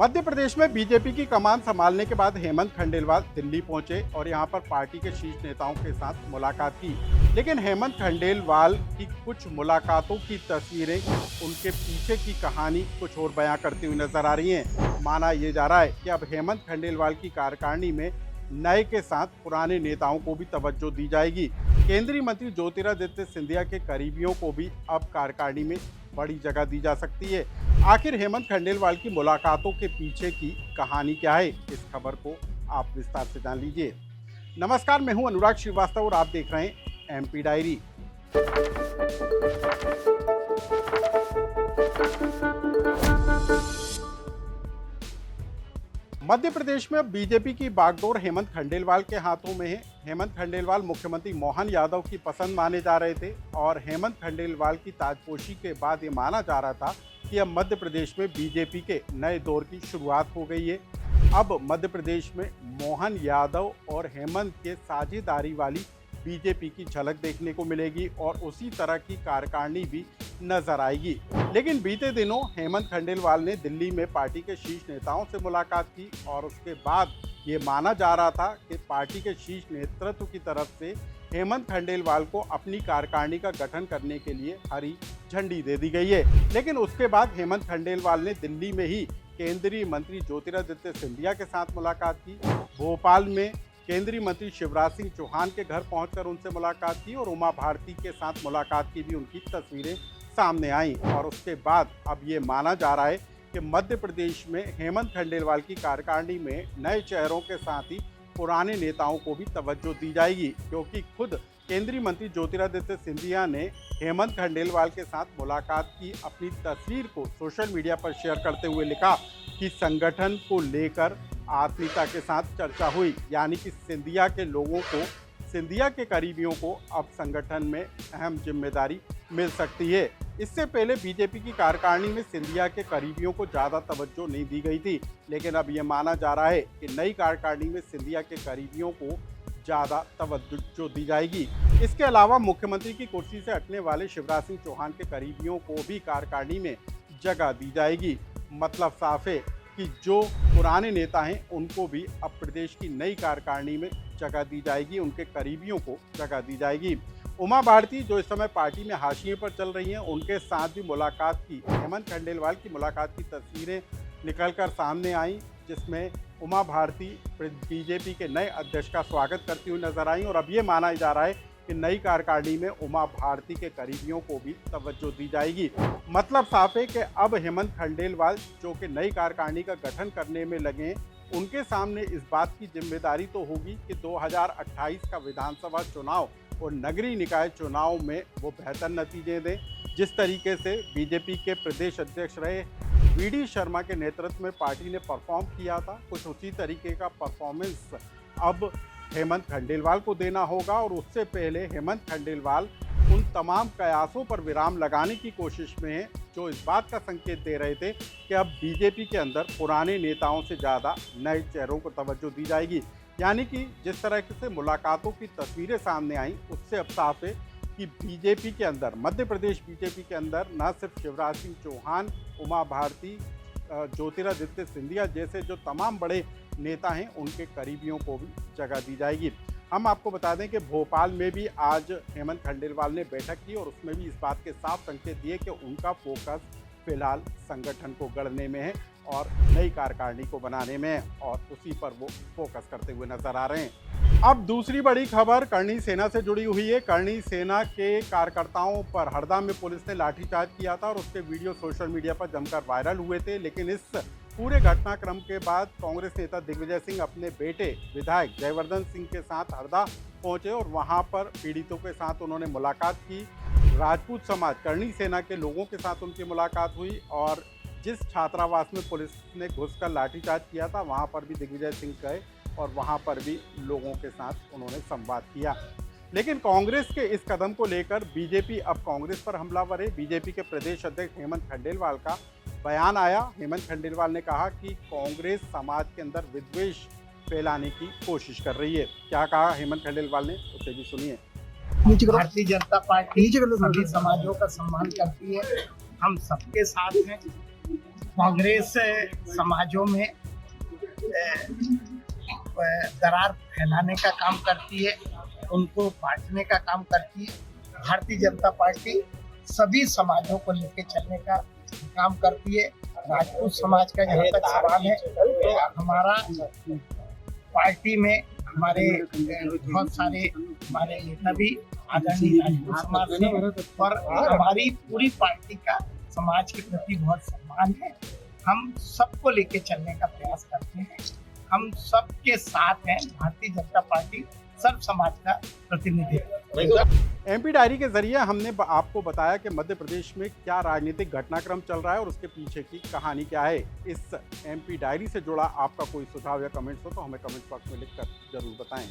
मध्य प्रदेश में बीजेपी की कमान संभालने के बाद हेमंत खंडेलवाल दिल्ली पहुंचे और यहां पर पार्टी के शीर्ष नेताओं के साथ मुलाकात की। लेकिन हेमंत खंडेलवाल की कुछ मुलाकातों की तस्वीरें उनके पीछे की कहानी कुछ और बयां करती हुई नजर आ रही हैं। माना यह जा रहा है कि अब हेमंत खंडेलवाल की कार्यकारिणी में नए के साथ पुराने नेताओं को भी तवज्जो दी जाएगी। केंद्रीय मंत्री ज्योतिरादित्य सिंधिया के करीबियों को भी अब कार्यकारिणी में बड़ी जगह दी जा सकती है। आखिर हेमंत खंडेलवाल की मुलाकातों के पीछे की कहानी क्या है, इस खबर को आप विस्तार से जान लीजिए। नमस्कार, मैं हूं अनुराग श्रीवास्तव और आप देख रहे हैं एमपी डायरी। मध्य प्रदेश में बीजेपी की बागडोर हेमंत खंडेलवाल के हाथों में है। हेमंत खंडेलवाल मुख्यमंत्री मोहन यादव की पसंद माने जा रहे थे और हेमंत खंडेलवाल की ताजपोशी के बाद ये माना जा रहा था कि अब मध्य प्रदेश में बीजेपी के नए दौर की शुरुआत हो गई है। अब मध्य प्रदेश में मोहन यादव और हेमंत के साझेदारी वाली बीजेपी की झलक देखने को मिलेगी और उसी तरह की कार्यकारिणी भी नजर आएगी। लेकिन बीते दिनों हेमंत खंडेलवाल ने दिल्ली में पार्टी के शीर्ष नेताओं से मुलाकात की और उसके बाद ये माना जा रहा था कि पार्टी के शीर्ष नेतृत्व की तरफ से हेमंत खंडेलवाल को अपनी कार्यकारिणी का गठन करने के लिए हरी झंडी दे दी गई है। लेकिन उसके बाद हेमंत खंडेलवाल ने दिल्ली में ही केंद्रीय मंत्री ज्योतिरादित्य सिंधिया के साथ मुलाकात की। भोपाल में केंद्रीय मंत्री शिवराज सिंह चौहान के घर पहुंचकर उनसे मुलाकात की और उमा भारती के साथ मुलाकात की भी उनकी तस्वीरें सामने आई। और उसके बाद अब ये माना जा रहा है कि मध्य प्रदेश में हेमंत खंडेलवाल की कार्यकारिणी में नए चेहरों के साथ ही पुराने नेताओं को भी तवज्जो दी जाएगी, क्योंकि खुद केंद्रीय मंत्री ज्योतिरादित्य सिंधिया ने हेमंत खंडेलवाल के साथ मुलाकात की अपनी तस्वीर को सोशल मीडिया पर शेयर करते हुए लिखा कि संगठन को लेकर आत्मीयता के साथ चर्चा हुई, यानी कि सिंधिया के लोगों को, सिंधिया के करीबियों को अब संगठन में अहम जिम्मेदारी मिल सकती है। इससे पहले बीजेपी की कार्यकारिणी में सिंधिया के करीबियों को ज़्यादा तवज्जो नहीं दी गई थी, लेकिन अब यह माना जा रहा है कि नई कार्यकारिणी में सिंधिया के करीबियों को ज़्यादा तवज्जो दी जाएगी। इसके अलावा मुख्यमंत्री की कुर्सी से हटने वाले शिवराज सिंह चौहान के करीबियों को भी कार्यकारिणी में जगह दी जाएगी। मतलब साफ है कि जो पुराने नेता हैं उनको भी अब प्रदेश की नई कार्यकारिणी में जगह दी जाएगी, उनके करीबियों को जगह दी जाएगी। उमा भारती जो इस समय पार्टी में हाशिए पर चल रही हैं, उनके साथ भी मुलाकात की। हेमंत खंडेलवाल की मुलाकात की तस्वीरें निकलकर सामने आई, जिसमें उमा भारती बीजेपी के नए अध्यक्ष का स्वागत करती हुई नजर आई। और अब ये माना जा रहा है कि नई कार्यकारिणी में उमा भारती के करीबियों को भी तवज्जो दी जाएगी। मतलब साफ है कि अब हेमंत खंडेलवाल जो कि नई कार्यकारिणी का गठन करने में लगे, उनके सामने इस बात की जिम्मेदारी तो होगी कि 2028 का विधानसभा चुनाव और नगरीय निकाय चुनाव में वो बेहतर नतीजे दें। जिस तरीके से बीजेपी के प्रदेश अध्यक्ष रहे वीडी शर्मा के नेतृत्व में पार्टी ने परफॉर्म किया था, कुछ उसी तरीके का परफॉर्मेंस अब हेमंत खंडेलवाल को देना होगा। और उससे पहले हेमंत खंडेलवाल उन तमाम कयासों पर विराम लगाने की कोशिश में है जो इस बात का संकेत दे रहे थे कि अब बीजेपी के अंदर पुराने नेताओं से ज़्यादा नए चेहरों को तवज्जो दी जाएगी। यानी कि जिस तरह से मुलाकातों की तस्वीरें सामने आई, उससे अब साफ है कि बीजेपी के अंदर, मध्य प्रदेश बीजेपी के अंदर न सिर्फ शिवराज सिंह चौहान, उमा भारती, ज्योतिरादित्य सिंधिया जैसे जो तमाम बड़े नेता हैं, उनके करीबियों को भी जगह दी जाएगी। हम आपको बता दें कि भोपाल में भी आज हेमंत खंडेलवाल ने बैठक की और उसमें भी इस बात के साफ संकेत दिए कि उनका फोकस फिलहाल संगठन को गढ़ने में है और नई कार्यकारिणी को बनाने में है और उसी पर वो फोकस करते हुए नजर आ रहे हैं। अब दूसरी बड़ी खबर करणी सेना से जुड़ी हुई है। करणी सेना के कार्यकर्ताओं पर हरदा में पुलिस ने लाठीचार्ज किया था और उसके वीडियो सोशल मीडिया पर जमकर वायरल हुए थे। लेकिन इस पूरे घटनाक्रम के बाद कांग्रेस नेता दिग्विजय सिंह अपने बेटे विधायक जयवर्धन सिंह के साथ हरदा पहुंचे और वहां पर पीड़ितों के साथ उन्होंने मुलाकात की। राजपूत समाज करणी सेना के लोगों के साथ उनकी मुलाकात हुई और जिस छात्रावास में पुलिस ने घुसकर लाठीचार्ज किया था, वहां पर भी दिग्विजय सिंह गए और वहां पर भी लोगों के साथ उन्होंने संवाद किया। लेकिन कांग्रेस के इस कदम को लेकर बीजेपी अब कांग्रेस पर हमलावर है। बीजेपी के प्रदेश अध्यक्ष हेमंत खंडेलवाल का बयान आया। हेमंत खंडेलवाल ने कहा कि कांग्रेस समाज के अंदर विद्वेष फैलाने की कोशिश कर रही है। क्या कहा हेमंत खंडेलवाल ने, उसे भी सुनिए। भारतीय जनता पार्टी सभी समाजों का सम्मान करती है, हम सबके साथ हैं। कांग्रेस समाजों में दरार फैलाने का काम करती है, उनको बांटने का काम करती है। भारतीय जनता पार्टी सभी समाजों को लेकर चलने का काम करती है। राजपूत समाज का जहाँ तक सवाल है, तो हमारा पार्टी में हमारे बहुत सारे हमारे नेता भी आदरणीय राजपूत समाज से, और हमारी पूरी पार्टी का समाज के प्रति बहुत सम्मान है। हम सबको लेके चलने का प्रयास करते हैं। हम सबके साथ हैं। भारतीय जनता पार्टी सर्व समाज का प्रतिनिधित्व। एमपी डायरी के जरिए हमने आपको बताया कि मध्य प्रदेश में क्या राजनीतिक घटनाक्रम चल रहा है और उसके पीछे की कहानी क्या है। इस एमपी डायरी से जुड़ा आपका कोई सुझाव या कमेंट्स हो तो हमें कमेंट बॉक्स में लिखकर जरूर बताएं।